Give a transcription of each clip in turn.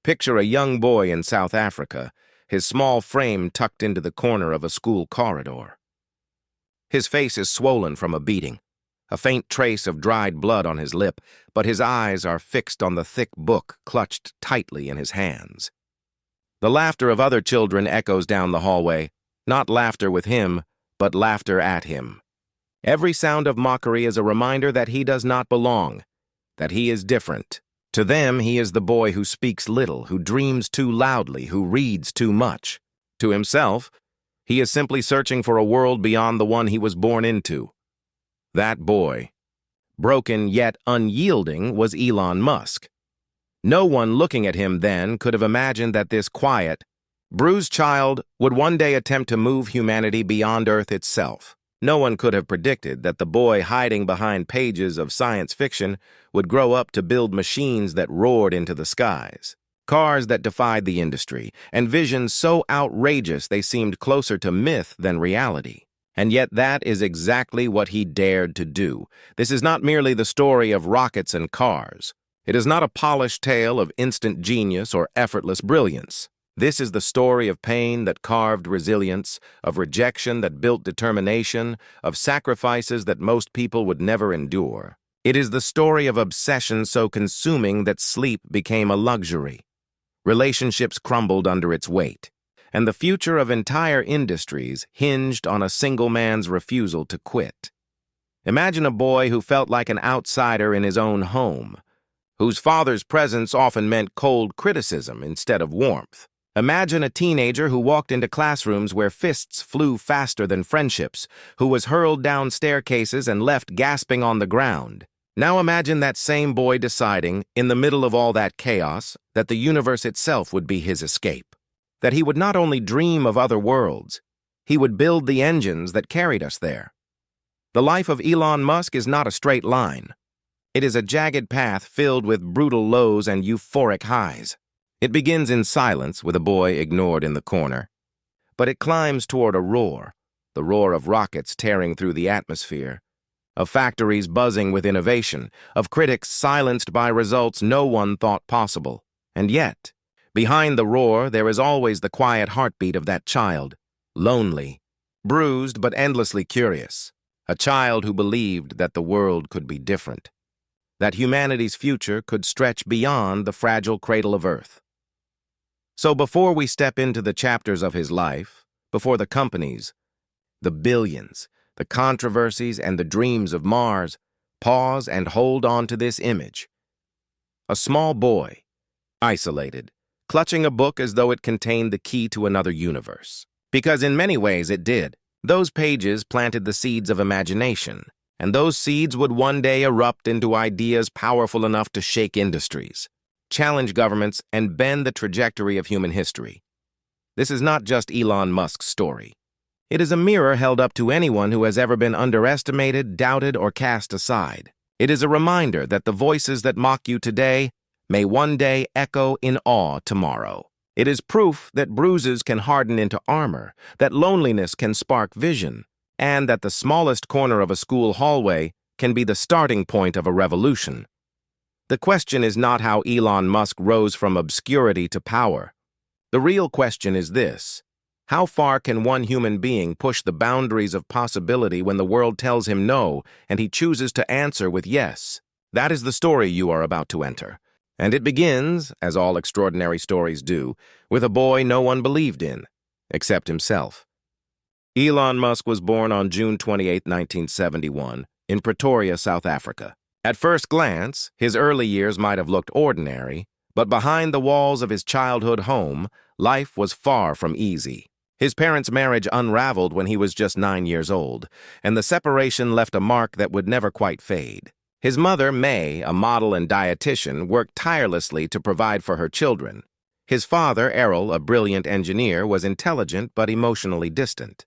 Picture a young boy in South Africa, his small frame tucked into the corner of a school corridor. His face is swollen from a beating, a faint trace of dried blood on his lip, but his eyes are fixed on the thick book clutched tightly in his hands. The laughter of other children echoes down the hallway, not laughter with him, but laughter at him. Every sound of mockery is a reminder that he does not belong, that he is different. To them, he is the boy who speaks little, who dreams too loudly, who reads too much. To himself, he is simply searching for a world beyond the one he was born into. That boy, broken yet unyielding, was Elon Musk. No one looking at him then could have imagined that this quiet, bruised child would one day attempt to move humanity beyond Earth itself. No one could have predicted that the boy hiding behind pages of science fiction would grow up to build machines that roared into the skies, cars that defied the industry, and visions so outrageous they seemed closer to myth than reality. And yet that is exactly what he dared to do. This is not merely the story of rockets and cars. It is not a polished tale of instant genius or effortless brilliance. This is the story of pain that carved resilience, of rejection that built determination, of sacrifices that most people would never endure. It is the story of obsession so consuming that sleep became a luxury. Relationships crumbled under its weight, and the future of entire industries hinged on a single man's refusal to quit. Imagine a boy who felt like an outsider in his own home, whose father's presence often meant cold criticism instead of warmth. Imagine a teenager who walked into classrooms where fists flew faster than friendships, who was hurled down staircases and left gasping on the ground. Now imagine that same boy deciding, in the middle of all that chaos, that the universe itself would be his escape, that he would not only dream of other worlds, he would build the engines that carried us there. The life of Elon Musk is not a straight line. It is a jagged path filled with brutal lows and euphoric highs. It begins in silence with a boy ignored in the corner, but it climbs toward a roar, the roar of rockets tearing through the atmosphere, of factories buzzing with innovation, of critics silenced by results no one thought possible. And yet, behind the roar, there is always the quiet heartbeat of that child, lonely, bruised but endlessly curious, a child who believed that the world could be different, that humanity's future could stretch beyond the fragile cradle of Earth. So before we step into the chapters of his life, before the companies, the billions, the controversies, and the dreams of Mars, pause and hold on to this image. A small boy, isolated, clutching a book as though it contained the key to another universe. Because in many ways it did. Those pages planted the seeds of imagination, and those seeds would one day erupt into ideas powerful enough to shake industries, challenge governments, and bend the trajectory of human history. This is not just Elon Musk's story. It is a mirror held up to anyone who has ever been underestimated, doubted, or cast aside. It is a reminder that the voices that mock you today may one day echo in awe tomorrow. It is proof that bruises can harden into armor, that loneliness can spark vision, and that the smallest corner of a school hallway can be the starting point of a revolution. The question is not how Elon Musk rose from obscurity to power. The real question is this: how far can one human being push the boundaries of possibility when the world tells him no, and he chooses to answer with yes? That is the story you are about to enter. And it begins, as all extraordinary stories do, with a boy no one believed in, except himself. Elon Musk was born on June 28, 1971, in Pretoria, South Africa. At first glance, his early years might have looked ordinary, but behind the walls of his childhood home, life was far from easy. His parents' marriage unraveled when he was just 9 years old, and the separation left a mark that would never quite fade. His mother, May, a model and dietitian, worked tirelessly to provide for her children. His father, Errol, a brilliant engineer, was intelligent but emotionally distant.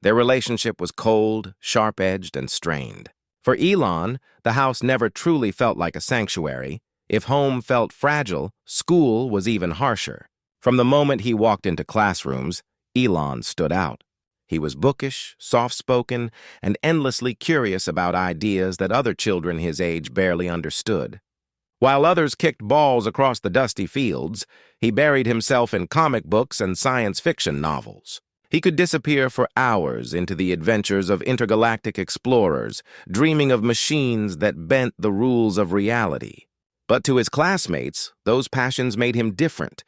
Their relationship was cold, sharp-edged, and strained. For Elon, the house never truly felt like a sanctuary. If home felt fragile, school was even harsher. From the moment he walked into classrooms, Elon stood out. He was bookish, soft-spoken, and endlessly curious about ideas that other children his age barely understood. While others kicked balls across the dusty fields, he buried himself in comic books and science fiction novels. He could disappear for hours into the adventures of intergalactic explorers, dreaming of machines that bent the rules of reality. But to his classmates, those passions made him different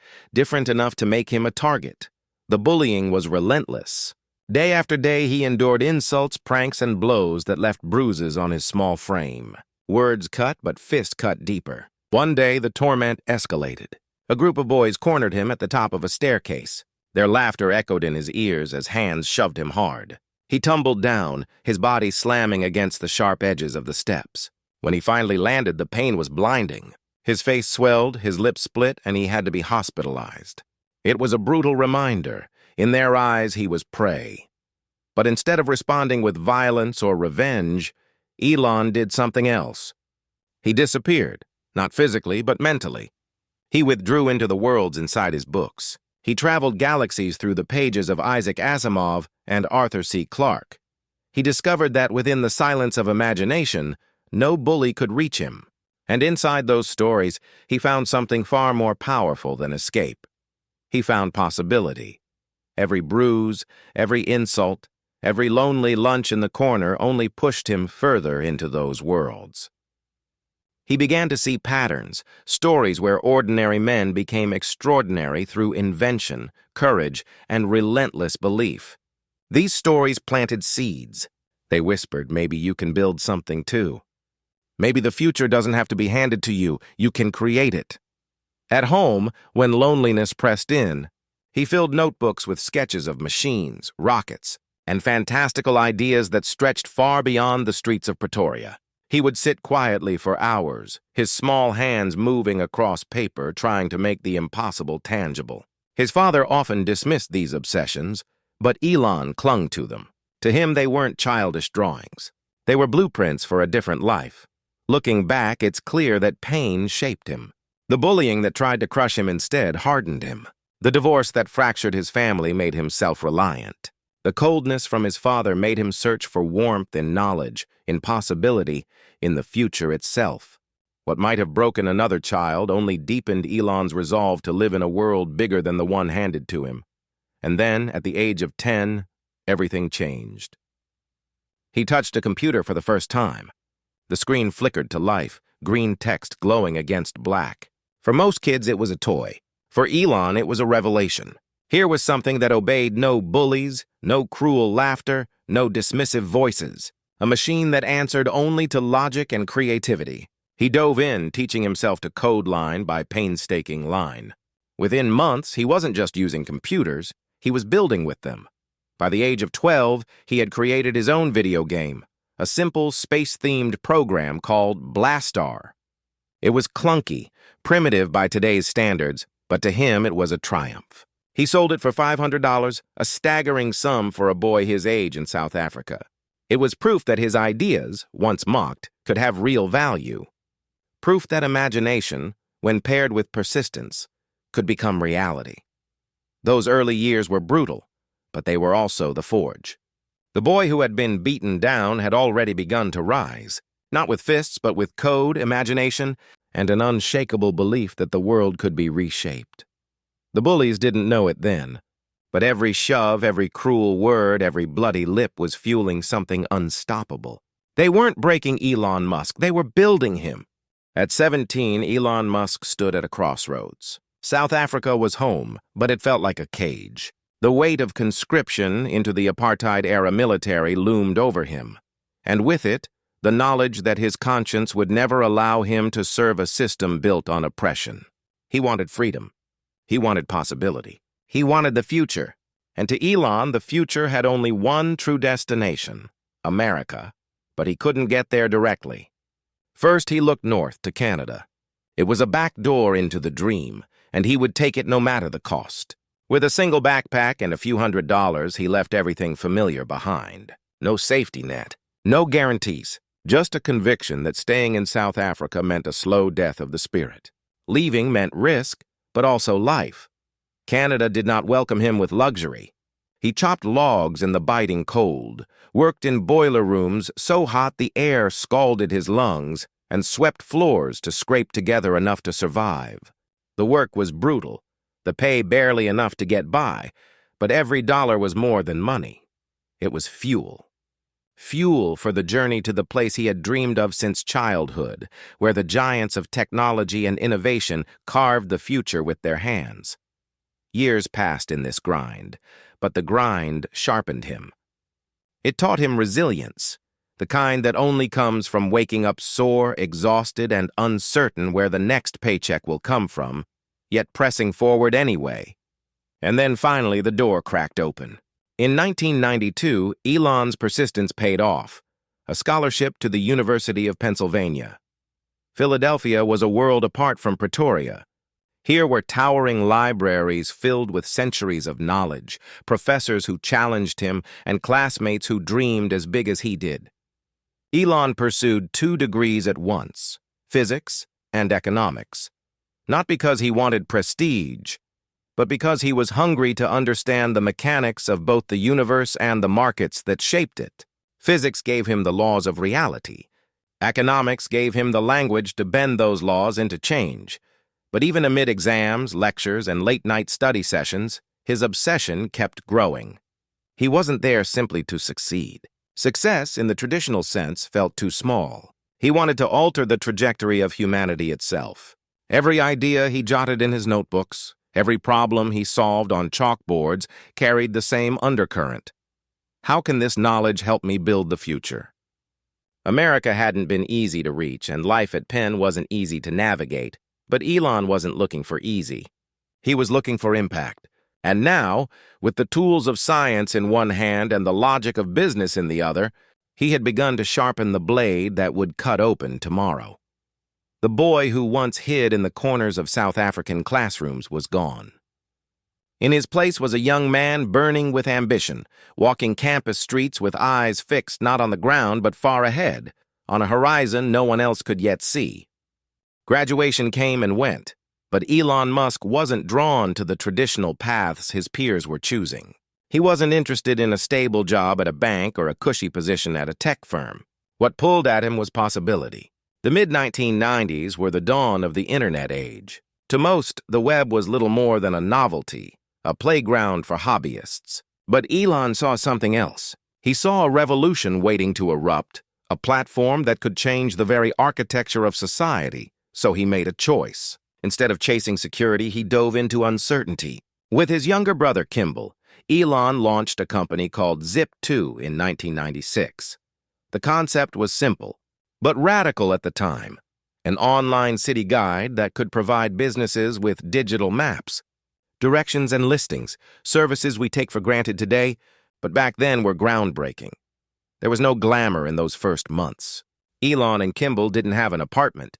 enough to make him a target. The bullying was relentless. Day after day, he endured insults, pranks, and blows that left bruises on his small frame. Words cut, but fist cut deeper. One day, the torment escalated. A group of boys cornered him at the top of a staircase. Their laughter echoed in his ears as hands shoved him hard. He tumbled down, his body slamming against the sharp edges of the steps. When he finally landed, the pain was blinding. His face swelled, his lips split, and he had to be hospitalized. It was a brutal reminder. In their eyes, he was prey. But instead of responding with violence or revenge, Elon did something else. He disappeared, not physically, but mentally. He withdrew into the worlds inside his books. He traveled galaxies through the pages of Isaac Asimov and Arthur C. Clarke. He discovered that within the silence of imagination, no bully could reach him. And inside those stories, he found something far more powerful than escape. He found possibility. Every bruise, every insult, every lonely lunch in the corner only pushed him further into those worlds. He began to see patterns, stories where ordinary men became extraordinary through invention, courage, and relentless belief. These stories planted seeds. They whispered, maybe you can build something too. Maybe the future doesn't have to be handed to you, you can create it. At home, when loneliness pressed in, he filled notebooks with sketches of machines, rockets, and fantastical ideas that stretched far beyond the streets of Pretoria. He would sit quietly for hours, his small hands moving across paper, trying to make the impossible tangible. His father often dismissed these obsessions, but Elon clung to them. To him, they weren't childish drawings. They were blueprints for a different life. Looking back, it's clear that pain shaped him. The bullying that tried to crush him instead hardened him. The divorce that fractured his family made him self-reliant. The coldness from his father made him search for warmth in knowledge, in possibility, in the future itself. What might have broken another child only deepened Elon's resolve to live in a world bigger than the one handed to him. And then, at the age of 10, everything changed. He touched a computer for the first time. The screen flickered to life, green text glowing against black. For most kids, it was a toy. For Elon, it was a revelation. Here was something that obeyed no bullies, no cruel laughter, no dismissive voices. A machine that answered only to logic and creativity. He dove in, teaching himself to code line by painstaking line. Within months, he wasn't just using computers, he was building with them. By the age of 12, he had created his own video game, a simple space-themed program called Blastar. It was clunky, primitive by today's standards, but to him it was a triumph. He sold it for $500, a staggering sum for a boy his age in South Africa. It was proof that his ideas, once mocked, could have real value. Proof that imagination, when paired with persistence, could become reality. Those early years were brutal, but they were also the forge. The boy who had been beaten down had already begun to rise, not with fists, but with code, imagination, and an unshakable belief that the world could be reshaped. The bullies didn't know it then, but every shove, every cruel word, every bloody lip was fueling something unstoppable. They weren't breaking Elon Musk, they were building him. At 17, Elon Musk stood at a crossroads. South Africa was home, but it felt like a cage. The weight of conscription into the apartheid-era military loomed over him, and with it, the knowledge that his conscience would never allow him to serve a system built on oppression. He wanted freedom. He wanted possibility. He wanted the future. And to Elon, the future had only one true destination, America. But he couldn't get there directly. First, he looked north to Canada. It was a back door into the dream, and he would take it no matter the cost. With a single backpack and a few $100s, he left everything familiar behind. No safety net, no guarantees, just a conviction that staying in South Africa meant a slow death of the spirit. Leaving meant risk, but also life. Canada did not welcome him with luxury. He chopped logs in the biting cold, worked in boiler rooms so hot the air scalded his lungs, and swept floors to scrape together enough to survive. The work was brutal, the pay barely enough to get by, but every dollar was more than money. It was fuel. Fuel for the journey to the place he had dreamed of since childhood, where the giants of technology and innovation carved the future with their hands. Years passed in this grind, but the grind sharpened him. It taught him resilience, the kind that only comes from waking up sore, exhausted, and uncertain where the next paycheck will come from, yet pressing forward anyway. And then finally the door cracked open. In 1992, Elon's persistence paid off, a scholarship to the University of Pennsylvania. Philadelphia was a world apart from Pretoria. Here were towering libraries filled with centuries of knowledge, professors who challenged him, and classmates who dreamed as big as he did. Elon pursued 2 degrees at once, physics and economics, not because he wanted prestige, but because he was hungry to understand the mechanics of both the universe and the markets that shaped it. Physics gave him the laws of reality. Economics gave him the language to bend those laws into change. But even amid exams, lectures, and late-night study sessions, his obsession kept growing. He wasn't there simply to succeed. Success, in the traditional sense, felt too small. He wanted to alter the trajectory of humanity itself. Every idea he jotted in his notebooks, every problem he solved on chalkboards carried the same undercurrent. How can this knowledge help me build the future? America hadn't been easy to reach, and life at Penn wasn't easy to navigate. But Elon wasn't looking for easy. He was looking for impact. And now, with the tools of science in one hand and the logic of business in the other, he had begun to sharpen the blade that would cut open tomorrow. The boy who once hid in the corners of South African classrooms was gone. In his place was a young man burning with ambition, walking campus streets with eyes fixed not on the ground but far ahead, on a horizon no one else could yet see. Graduation came and went, but Elon Musk wasn't drawn to the traditional paths his peers were choosing. He wasn't interested in a stable job at a bank or a cushy position at a tech firm. What pulled at him was possibility. The mid-1990s were the dawn of the internet age. To most, the web was little more than a novelty, a playground for hobbyists. But Elon saw something else. He saw a revolution waiting to erupt, a platform that could change the very architecture of society. So he made a choice. Instead of chasing security, he dove into uncertainty. With his younger brother, Kimball, Elon launched a company called Zip2 in 1996. The concept was simple, but radical at the time. An online city guide that could provide businesses with digital maps, directions and listings, services we take for granted today, but back then were groundbreaking. There was no glamour in those first months. Elon and Kimball didn't have an apartment.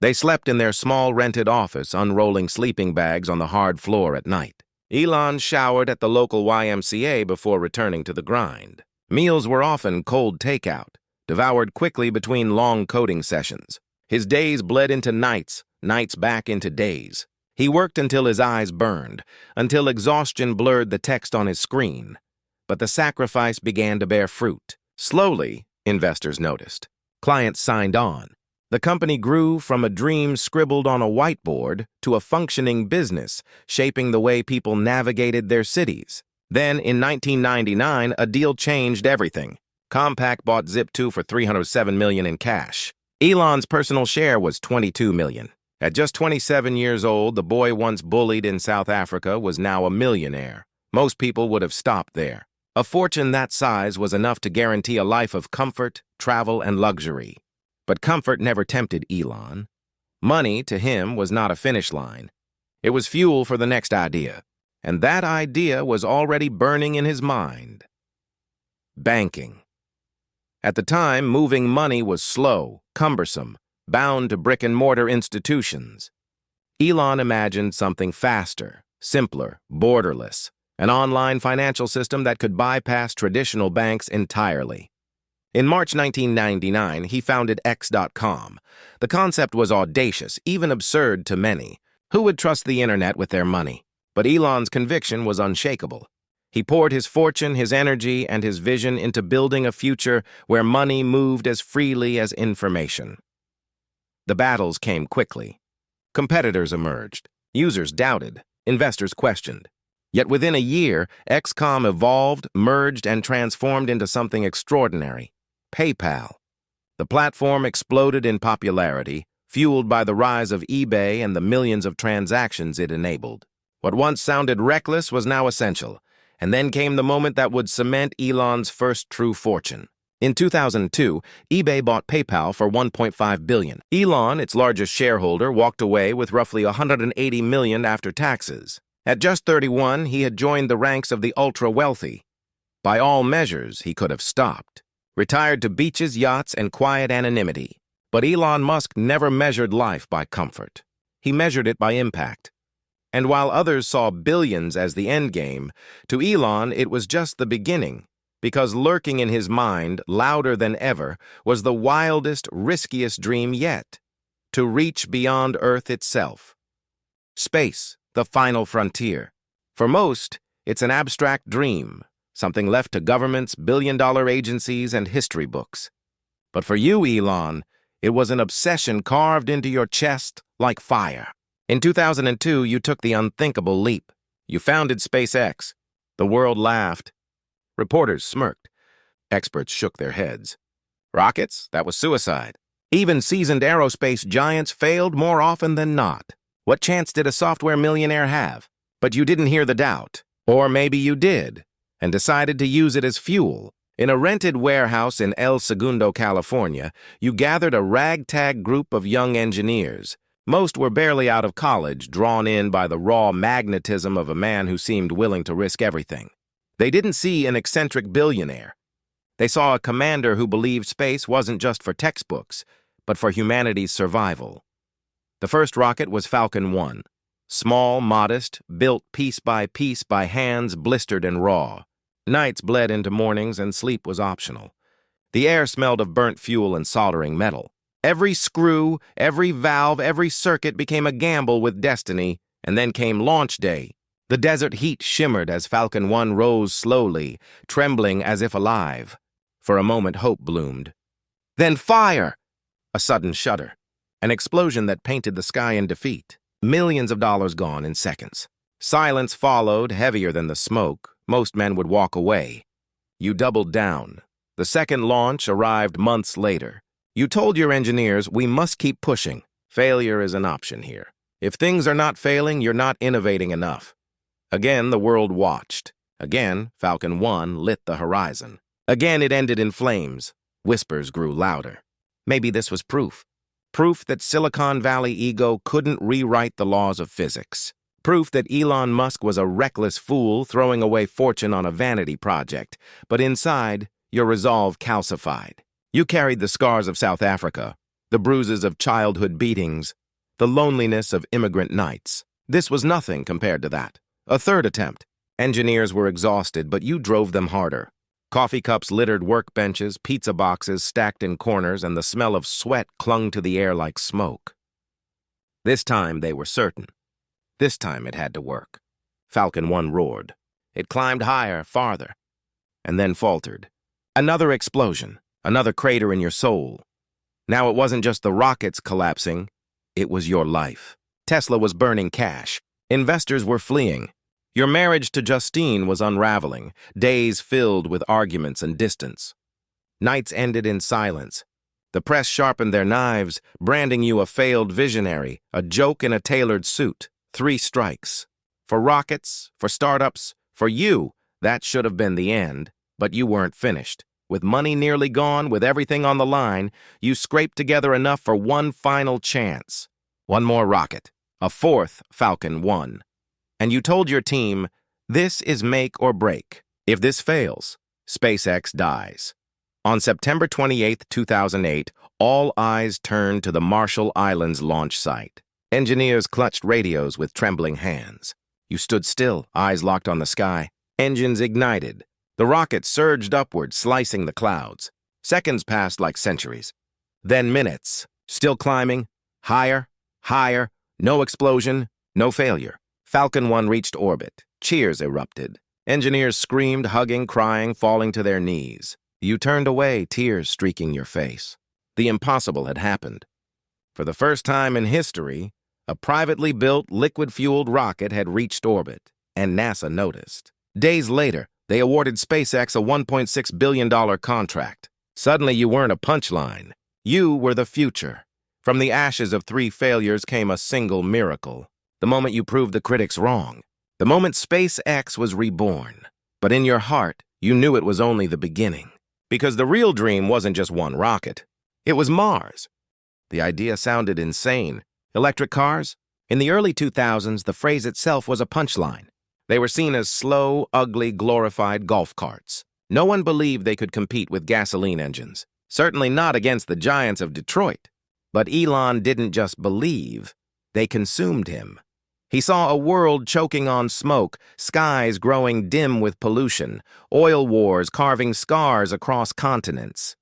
They slept in their small rented office, unrolling sleeping bags on the hard floor at night. Elon showered at the local YMCA before returning to the grind. Meals were often cold takeout, devoured quickly between long coding sessions. His days bled into nights, nights back into days. He worked until his eyes burned, until exhaustion blurred the text on his screen. But the sacrifice began to bear fruit. Slowly, investors noticed. Clients signed on. The company grew from a dream scribbled on a whiteboard to a functioning business, shaping the way people navigated their cities. Then, in 1999, a deal changed everything. Compaq bought Zip2 for $307 million in cash. Elon's personal share was $22 million. At just 27 years old, the boy once bullied in South Africa was now a millionaire. Most people would have stopped there. A fortune that size was enough to guarantee a life of comfort, travel, and luxury. But comfort never tempted Elon. Money, to him, was not a finish line. It was fuel for the next idea, and that idea was already burning in his mind. Banking. At the time, moving money was slow, cumbersome, bound to brick-and-mortar institutions. Elon imagined something faster, simpler, borderless, an online financial system that could bypass traditional banks entirely. In March 1999, he founded X.com. The concept was audacious, even absurd to many. Who would trust the internet with their money? But Elon's conviction was unshakable. He poured his fortune, his energy, and his vision into building a future where money moved as freely as information. The battles came quickly. Competitors emerged. Users doubted. Investors questioned. Yet within a year, XCOM evolved, merged, and transformed into something extraordinary: PayPal. The platform exploded in popularity, fueled by the rise of eBay and the millions of transactions it enabled. What once sounded reckless was now essential, and then came the moment that would cement Elon's first true fortune. In 2002, eBay bought PayPal for $1.5 billion. Elon, its largest shareholder, walked away with roughly $180 million after taxes. At just 31, he had joined the ranks of the ultra-wealthy. By all measures, he could have stopped, retired to beaches, yachts, and quiet anonymity. But Elon Musk never measured life by comfort. He measured it by impact. And while others saw billions as the endgame, to Elon it was just the beginning, because lurking in his mind, louder than ever, was the wildest, riskiest dream yet: to reach beyond Earth itself. Space, the final frontier. For most, it's an abstract dream, something left to governments, billion-dollar agencies, and history books. But for you, Elon, it was an obsession carved into your chest like fire. In 2002, you took the unthinkable leap. You founded SpaceX. The world laughed. Reporters smirked. Experts shook their heads. Rockets? That was suicide. Even seasoned aerospace giants failed more often than not. What chance did a software millionaire have? But you didn't hear the doubt. Or maybe you did, and decided to use it as fuel. In a rented warehouse in El Segundo, California, you gathered a ragtag group of young engineers. Most were barely out of college, drawn in by the raw magnetism of a man who seemed willing to risk everything. They didn't see an eccentric billionaire. They saw a commander who believed space wasn't just for textbooks, but for humanity's survival. The first rocket was Falcon 1. Small, modest, built piece by hands blistered and raw. Nights bled into mornings and sleep was optional. The air smelled of burnt fuel and soldering metal. Every screw, every valve, every circuit became a gamble with destiny, and then came launch day. The desert heat shimmered as Falcon 1 rose slowly, trembling as if alive. For a moment, hope bloomed. Then fire! A sudden shudder. An explosion that painted the sky in defeat. Millions of dollars gone in seconds. Silence followed, heavier than the smoke. Most men would walk away. You doubled down. The second launch arrived months later. You told your engineers, we must keep pushing. Failure is an option here. If things are not failing, you're not innovating enough. Again, the world watched. Again, Falcon 1 lit the horizon. Again, it ended in flames. Whispers grew louder. Maybe this was proof. Proof that Silicon Valley ego couldn't rewrite the laws of physics. Proof that Elon Musk was a reckless fool throwing away fortune on a vanity project. But inside, your resolve calcified. You carried the scars of South Africa, the bruises of childhood beatings, the loneliness of immigrant nights. This was nothing compared to that. A third attempt. Engineers were exhausted, but you drove them harder. Coffee cups littered workbenches, pizza boxes stacked in corners, and the smell of sweat clung to the air like smoke. This time they were certain. This time it had to work. Falcon 1 roared. It climbed higher, farther, and then faltered. Another explosion, another crater in your soul. Now it wasn't just the rockets collapsing, it was your life. Tesla was burning cash. Investors were fleeing. Your marriage to Justine was unraveling, days filled with arguments and distance. Nights ended in silence. The press sharpened their knives, branding you a failed visionary, a joke in a tailored suit. 3 strikes. For rockets, for startups, for you, that should have been the end. But you weren't finished. With money nearly gone, with everything on the line, you scraped together enough for one final chance. One more rocket. A 4th Falcon 1. And you told your team, this is make or break. If this fails, SpaceX dies. On September 28, 2008, all eyes turned to the Marshall Islands launch site. Engineers clutched radios with trembling hands. You stood still, eyes locked on the sky. Engines ignited. The rocket surged upward, slicing the clouds. Seconds passed like centuries. Then minutes. Still climbing. Higher, higher. No explosion, no failure. Falcon 1 reached orbit. Cheers erupted. Engineers screamed, hugging, crying, falling to their knees. You turned away, tears streaking your face. The impossible had happened. For the first time in history, a privately built, liquid-fueled rocket had reached orbit, and NASA noticed. Days later, they awarded SpaceX a $1.6 billion contract. Suddenly, you weren't a punchline. You were the future. From the ashes of 3 failures came a single miracle. The moment you proved the critics wrong. The moment SpaceX was reborn. But in your heart, you knew it was only the beginning. Because the real dream wasn't just one rocket. It was Mars. The idea sounded insane. Electric cars? In the early 2000s, the phrase itself was a punchline. They were seen as slow, ugly, glorified golf carts. No one believed they could compete with gasoline engines. Certainly not against the giants of Detroit. But Elon didn't just believe. They consumed him. He saw a world choking on smoke, skies growing dim with pollution, oil wars carving scars across continents.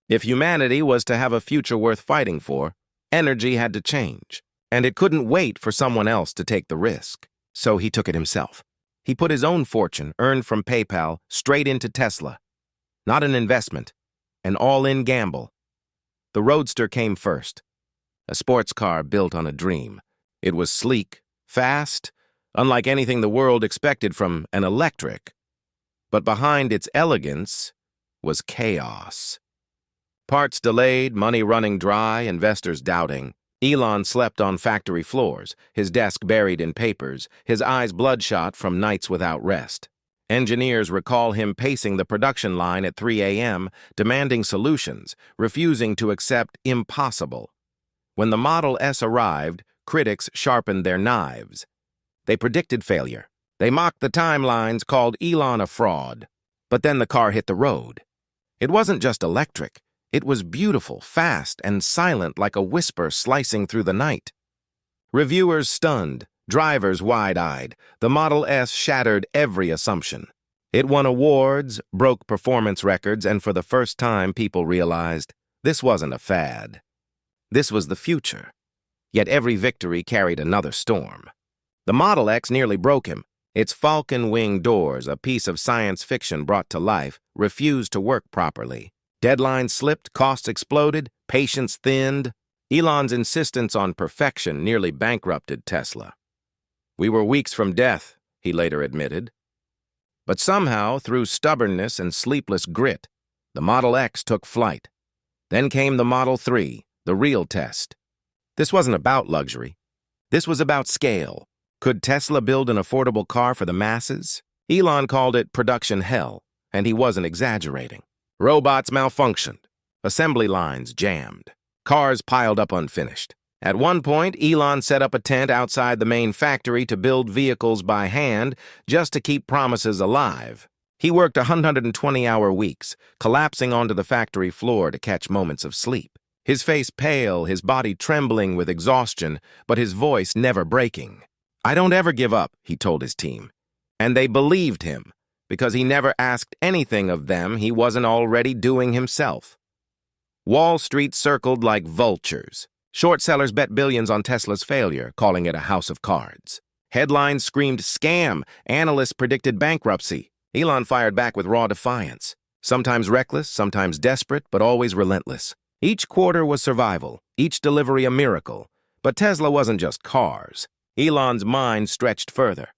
If humanity was to have a future worth fighting for, energy had to change. And it couldn't wait for someone else to take the risk. So he took it himself. He put his own fortune, earned from PayPal, straight into Tesla. Not an investment, an all-in gamble. The Roadster came first, a sports car built on a dream. It was sleek, fast, unlike anything the world expected from an electric. But behind its elegance was chaos. Parts delayed, money running dry, investors doubting. Elon slept on factory floors, his desk buried in papers, his eyes bloodshot from nights without rest. Engineers recall him pacing the production line at 3 a.m., demanding solutions, refusing to accept impossible. When the Model S arrived, critics sharpened their knives. They predicted failure. They mocked the timelines, called Elon a fraud. But then the car hit the road. It wasn't just electric. It was beautiful, fast, and silent like a whisper slicing through the night. Reviewers stunned, drivers wide-eyed. The Model S shattered every assumption. It won awards, broke performance records, and for the first time people realized this wasn't a fad. This was the future. Yet every victory carried another storm. The Model X nearly broke him. Its falcon-wing doors, a piece of science fiction brought to life, refused to work properly. Deadlines slipped, costs exploded, patience thinned. Elon's insistence on perfection nearly bankrupted Tesla. "We were weeks from death," he later admitted. But somehow, through stubbornness and sleepless grit, the Model X took flight. Then came the Model 3, the real test. This wasn't about luxury. This was about scale. Could Tesla build an affordable car for the masses? Elon called it production hell, and he wasn't exaggerating. Robots malfunctioned. Assembly lines jammed. Cars piled up unfinished. At one point, Elon set up a tent outside the main factory to build vehicles by hand just to keep promises alive. He worked 120-hour weeks, collapsing onto the factory floor to catch moments of sleep. His face pale, his body trembling with exhaustion, but his voice never breaking. "I don't ever give up," he told his team. And they believed him, because he never asked anything of them he wasn't already doing himself. Wall Street circled like vultures. Short sellers bet billions on Tesla's failure, calling it a house of cards. Headlines screamed scam. Analysts predicted bankruptcy. Elon fired back with raw defiance. Sometimes reckless, sometimes desperate, but always relentless. Each quarter was survival, each delivery a miracle. But Tesla wasn't just cars. Elon's mind stretched further.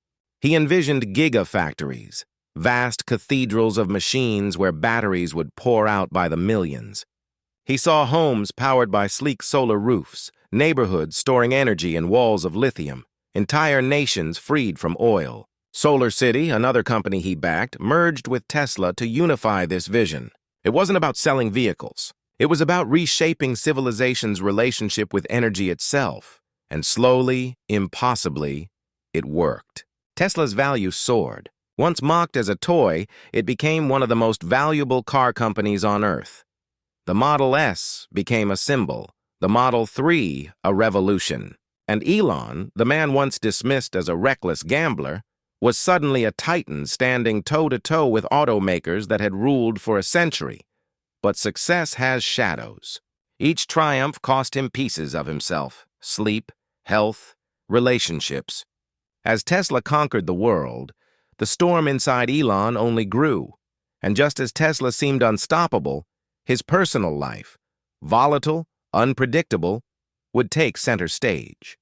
He envisioned gigafactories, vast cathedrals of machines where batteries would pour out by the millions. He saw homes powered by sleek solar roofs, neighborhoods storing energy in walls of lithium, entire nations freed from oil. Solar City, another company he backed, merged with Tesla to unify this vision. It wasn't about selling vehicles. It was about reshaping civilization's relationship with energy itself. And slowly, impossibly, it worked. Tesla's value soared. Once mocked as a toy, it became one of the most valuable car companies on Earth. The Model S became a symbol, the Model 3 a revolution. And Elon, the man once dismissed as a reckless gambler, was suddenly a titan standing toe-to-toe with automakers that had ruled for a century. But success has shadows. Each triumph cost him pieces of himself: sleep, health, relationships. As Tesla conquered the world, the storm inside Elon only grew. And just as Tesla seemed unstoppable, his personal life, volatile, unpredictable, would take center stage.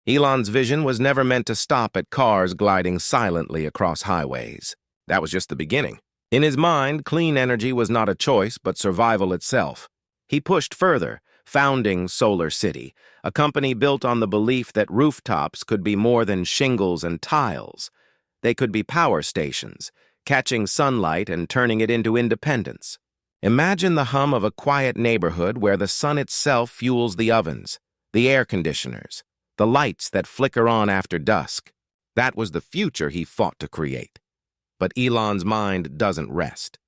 Elon's vision was never meant to stop at cars gliding silently across highways. That was just the beginning. In his mind, clean energy was not a choice, but survival itself. He pushed further, founding Solar City, a company built on the belief that rooftops could be more than shingles and tiles. They could be power stations, catching sunlight and turning it into independence. Imagine the hum of a quiet neighborhood where the sun itself fuels the ovens, the air conditioners, the lights that flicker on after dusk. That was the future he fought to create. But Elon's mind doesn't rest.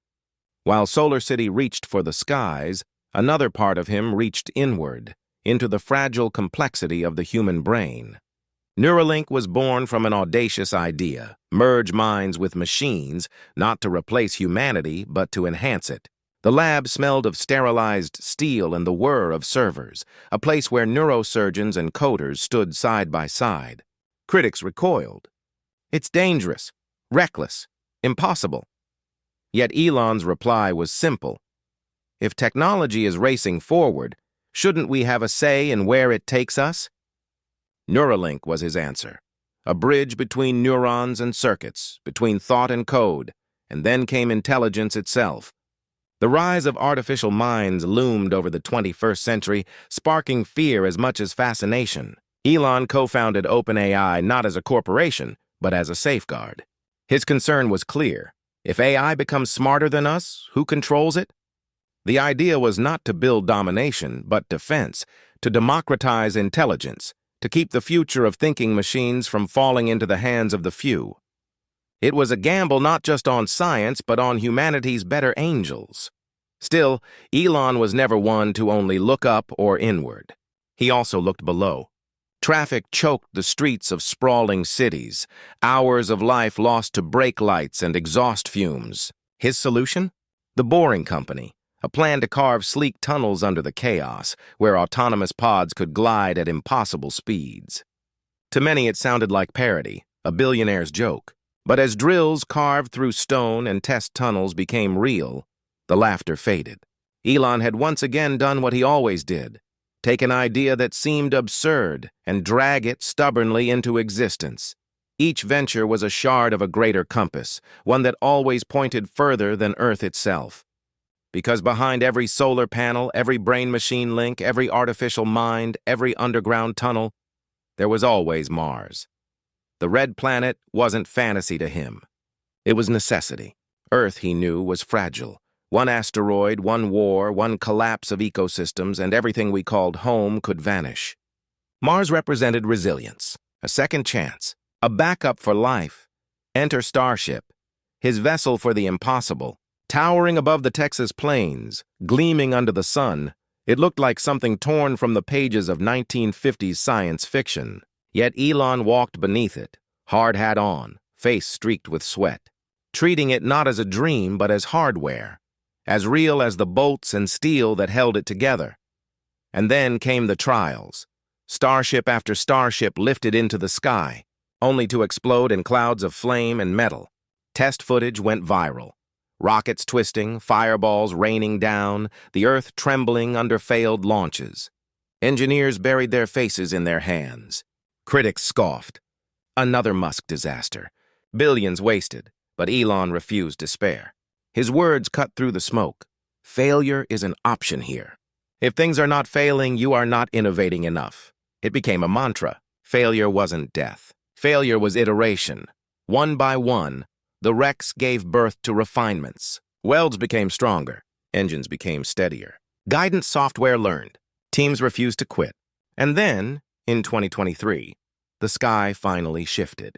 While Solar City reached for the skies, another part of him reached inward, into the fragile complexity of the human brain. Neuralink was born from an audacious idea: merge minds with machines, not to replace humanity, but to enhance it. The lab smelled of sterilized steel and the whir of servers, a place where neurosurgeons and coders stood side by side. Critics recoiled. It's dangerous, reckless, impossible. Yet Elon's reply was simple. If technology is racing forward, shouldn't we have a say in where it takes us? Neuralink was his answer, a bridge between neurons and circuits, between thought and code, and then came intelligence itself. The rise of artificial minds loomed over the 21st century, sparking fear as much as fascination. Elon co-founded OpenAI not as a corporation, but as a safeguard. His concern was clear. If AI becomes smarter than us, who controls it? The idea was not to build domination, but defense, to democratize intelligence, to keep the future of thinking machines from falling into the hands of the few. It was a gamble not just on science, but on humanity's better angels. Still, Elon was never one to only look up or inward. He also looked below. Traffic choked the streets of sprawling cities, hours of life lost to brake lights and exhaust fumes. His solution? The Boring Company, a plan to carve sleek tunnels under the chaos, where autonomous pods could glide at impossible speeds. To many it sounded like parody, a billionaire's joke. But as drills carved through stone and test tunnels became real, the laughter faded. Elon had once again done what he always did: take an idea that seemed absurd and drag it stubbornly into existence. Each venture was a shard of a greater compass, one that always pointed further than Earth itself. Because behind every solar panel, every brain-machine link, every artificial mind, every underground tunnel, there was always Mars. The red planet wasn't fantasy to him. It was necessity. Earth, he knew, was fragile. One asteroid, one war, one collapse of ecosystems, and everything we called home could vanish. Mars represented resilience, a second chance, a backup for life. Enter Starship, his vessel for the impossible. Towering above the Texas plains, gleaming under the sun, it looked like something torn from the pages of 1950s science fiction. Yet Elon walked beneath it, hard hat on, face streaked with sweat, treating it not as a dream but as hardware, as real as the bolts and steel that held it together. And then came the trials. Starship after starship lifted into the sky, only to explode in clouds of flame and metal. Test footage went viral. Rockets twisting, fireballs raining down, the Earth trembling under failed launches. Engineers buried their faces in their hands. Critics scoffed. Another Musk disaster. Billions wasted, but Elon refused despair. His words cut through the smoke. Failure is an option here. If things are not failing, you are not innovating enough. It became a mantra. Failure wasn't death. Failure was iteration. One by one, the wrecks gave birth to refinements. Welds became stronger. Engines became steadier. Guidance software learned. Teams refused to quit. And then, in 2023, the sky finally shifted.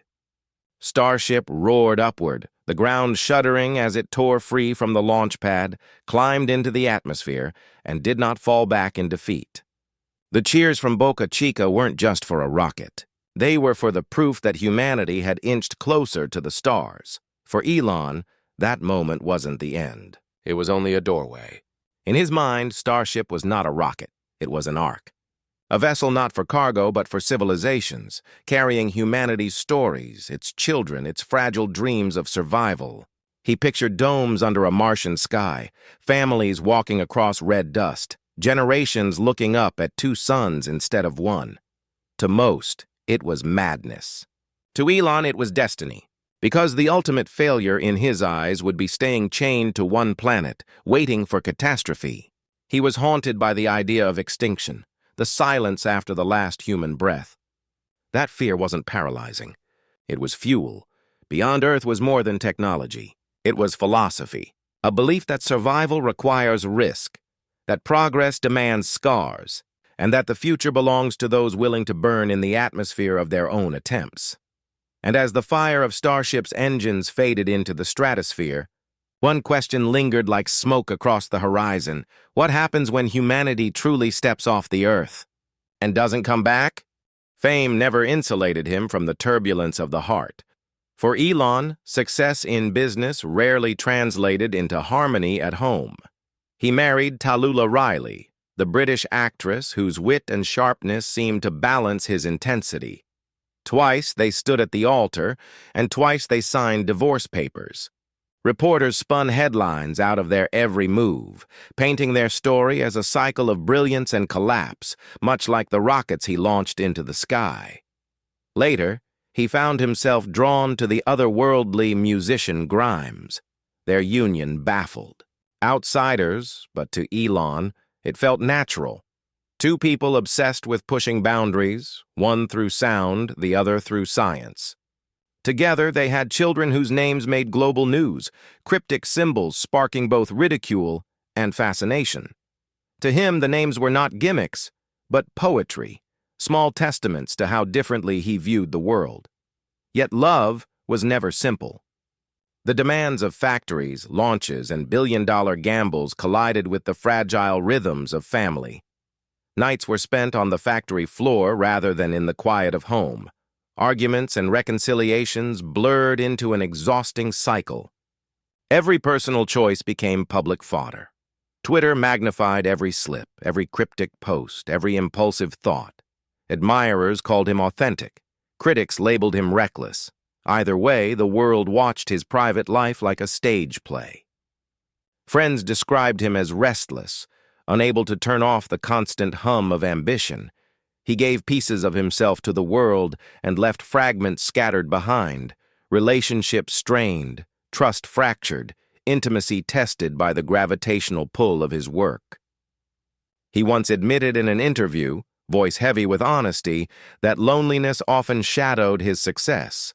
Starship roared upward, the ground shuddering as it tore free from the launch pad, climbed into the atmosphere, and did not fall back in defeat. The cheers from Boca Chica weren't just for a rocket. They were for the proof that humanity had inched closer to the stars. For Elon, that moment wasn't the end. It was only a doorway. In his mind, Starship was not a rocket. It was an ark. A vessel not for cargo, but for civilizations, carrying humanity's stories, its children, its fragile dreams of survival. He pictured domes under a Martian sky, families walking across red dust, generations looking up at two suns instead of one. To most, it was madness. To Elon, it was destiny, because the ultimate failure in his eyes would be staying chained to one planet, waiting for catastrophe. He was haunted by the idea of extinction, the silence after the last human breath. That fear wasn't paralyzing. It was fuel. Beyond Earth was more than technology. It was philosophy, a belief that survival requires risk, that progress demands scars, and that the future belongs to those willing to burn in the atmosphere of their own attempts. And as the fire of Starship's engines faded into the stratosphere, one question lingered like smoke across the horizon. What happens when humanity truly steps off the Earth? And doesn't come back? Fame never insulated him from the turbulence of the heart. For Elon, success in business rarely translated into harmony at home. He married Tallulah Riley, the British actress whose wit and sharpness seemed to balance his intensity. Twice they stood at the altar, and twice they signed divorce papers. Reporters spun headlines out of their every move, painting their story as a cycle of brilliance and collapse, much like the rockets he launched into the sky. Later, he found himself drawn to the otherworldly musician Grimes, their union baffled. Outsiders, but to Elon, it felt natural. Two people obsessed with pushing boundaries, one through sound, the other through science. Together, they had children whose names made global news, cryptic symbols sparking both ridicule and fascination. To him, the names were not gimmicks, but poetry, small testaments to how differently he viewed the world. Yet love was never simple. The demands of factories, launches, and billion-dollar gambles collided with the fragile rhythms of family. Nights were spent on the factory floor rather than in the quiet of home. Arguments and reconciliations blurred into an exhausting cycle. Every personal choice became public fodder. Twitter magnified every slip, every cryptic post, every impulsive thought. Admirers called him authentic. Critics labeled him reckless. Either way, the world watched his private life like a stage play. Friends described him as restless, unable to turn off the constant hum of ambition. He gave pieces of himself to the world and left fragments scattered behind, relationships strained, trust fractured, intimacy tested by the gravitational pull of his work. He once admitted in an interview, voice heavy with honesty, that loneliness often shadowed his success.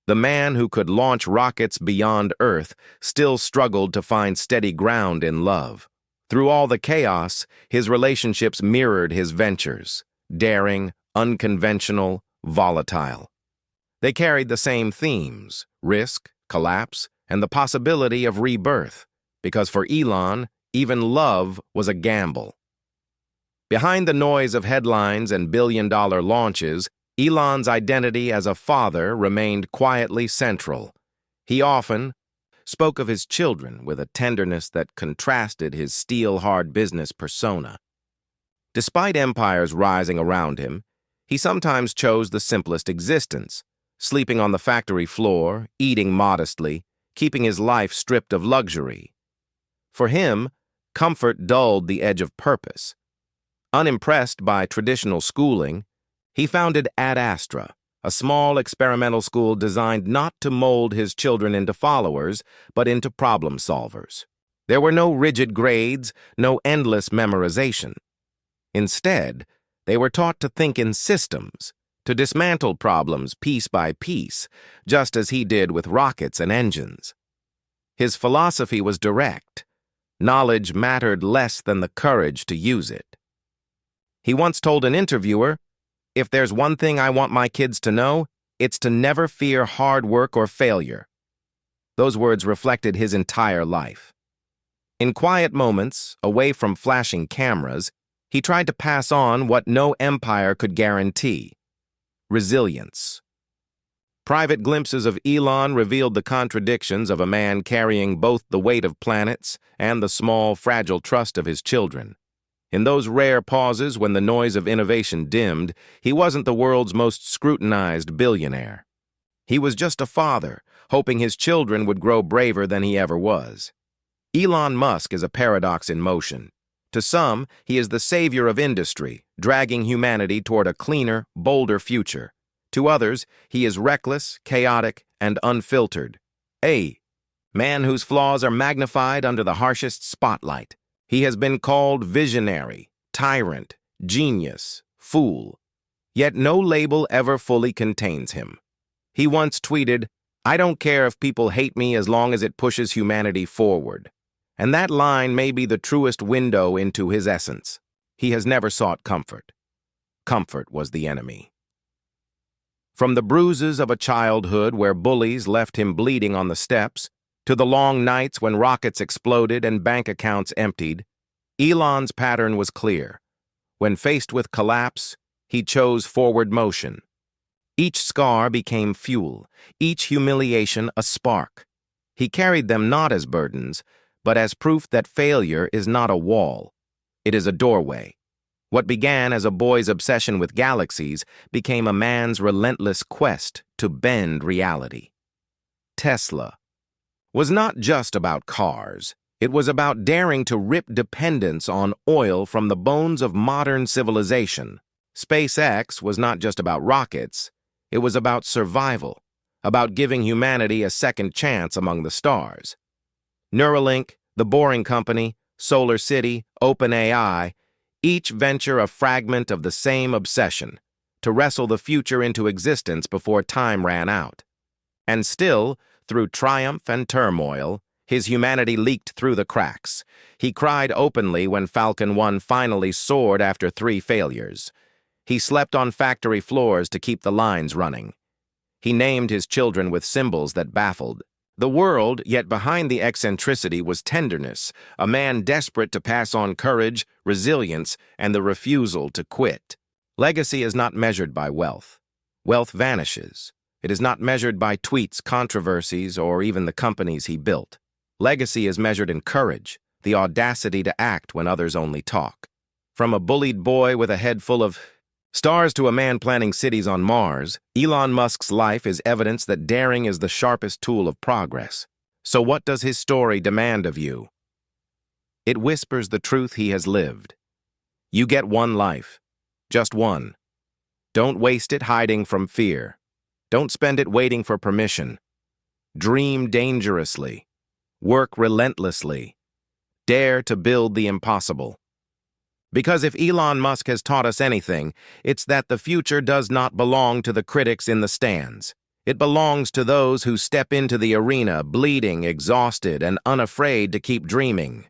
The man who could launch rockets beyond Earth still struggled to find steady ground in love. Through all the chaos, his relationships mirrored his ventures, daring, unconventional, volatile. They carried the same themes, risk, collapse, and the possibility of rebirth, because for Elon, even love was a gamble. Behind the noise of headlines and billion-dollar launches, Elon's identity as a father remained quietly central. He often spoke of his children with a tenderness that contrasted his steel-hard business persona. Despite empires rising around him, he sometimes chose the simplest existence, sleeping on the factory floor, eating modestly, keeping his life stripped of luxury. For him, comfort dulled the edge of purpose. Unimpressed by traditional schooling, he founded Ad Astra, a small experimental school designed not to mold his children into followers, but into problem solvers. There were no rigid grades, no endless memorization. Instead, they were taught to think in systems, to dismantle problems piece by piece, just as he did with rockets and engines. His philosophy was direct. Knowledge mattered less than the courage to use it. He once told an interviewer, "If there's one thing I want my kids to know, it's to never fear hard work or failure." Those words reflected his entire life. In quiet moments, away from flashing cameras, he tried to pass on what no empire could guarantee: resilience. Private glimpses of Elon revealed the contradictions of a man carrying both the weight of planets and the small, fragile trust of his children. In those rare pauses when the noise of innovation dimmed, he wasn't the world's most scrutinized billionaire. He was just a father, hoping his children would grow braver than he ever was. Elon Musk is a paradox in motion. To some, he is the savior of industry, dragging humanity toward a cleaner, bolder future. To others, he is reckless, chaotic, and unfiltered. A man whose flaws are magnified under the harshest spotlight. He has been called visionary, tyrant, genius, fool. Yet no label ever fully contains him. He once tweeted, "I don't care if people hate me as long as it pushes humanity forward." And that line may be the truest window into his essence. He has never sought comfort. Comfort was the enemy. From the bruises of a childhood where bullies left him bleeding on the steps, to the long nights when rockets exploded and bank accounts emptied, Elon's pattern was clear. When faced with collapse, he chose forward motion. Each scar became fuel, each humiliation a spark. He carried them not as burdens, but as proof that failure is not a wall. It is a doorway. What began as a boy's obsession with galaxies became a man's relentless quest to bend reality. Tesla was not just about cars. It was about daring to rip dependence on oil from the bones of modern civilization. SpaceX was not just about rockets. It was about survival, about giving humanity a second chance among the stars. Neuralink, The Boring Company, Solar City, OpenAI, each venture a fragment of the same obsession, to wrestle the future into existence before time ran out. And still, through triumph and turmoil, his humanity leaked through the cracks. He cried openly when Falcon 1 finally soared after 3 failures. He slept on factory floors to keep the lines running. He named his children with symbols that baffled the world, yet behind the eccentricity was tenderness, a man desperate to pass on courage, resilience, and the refusal to quit. Legacy is not measured by wealth. Wealth vanishes. It is not measured by tweets, controversies, or even the companies he built. Legacy is measured in courage, the audacity to act when others only talk. From a bullied boy with a head full of stars to a man planning cities on Mars, Elon Musk's life is evidence that daring is the sharpest tool of progress. So what does his story demand of you? It whispers the truth he has lived. You get one life. Just one. Don't waste it hiding from fear. Don't spend it waiting for permission. Dream dangerously. Work relentlessly. Dare to build the impossible. Because if Elon Musk has taught us anything, it's that the future does not belong to the critics in the stands. It belongs to those who step into the arena bleeding, exhausted, and unafraid to keep dreaming.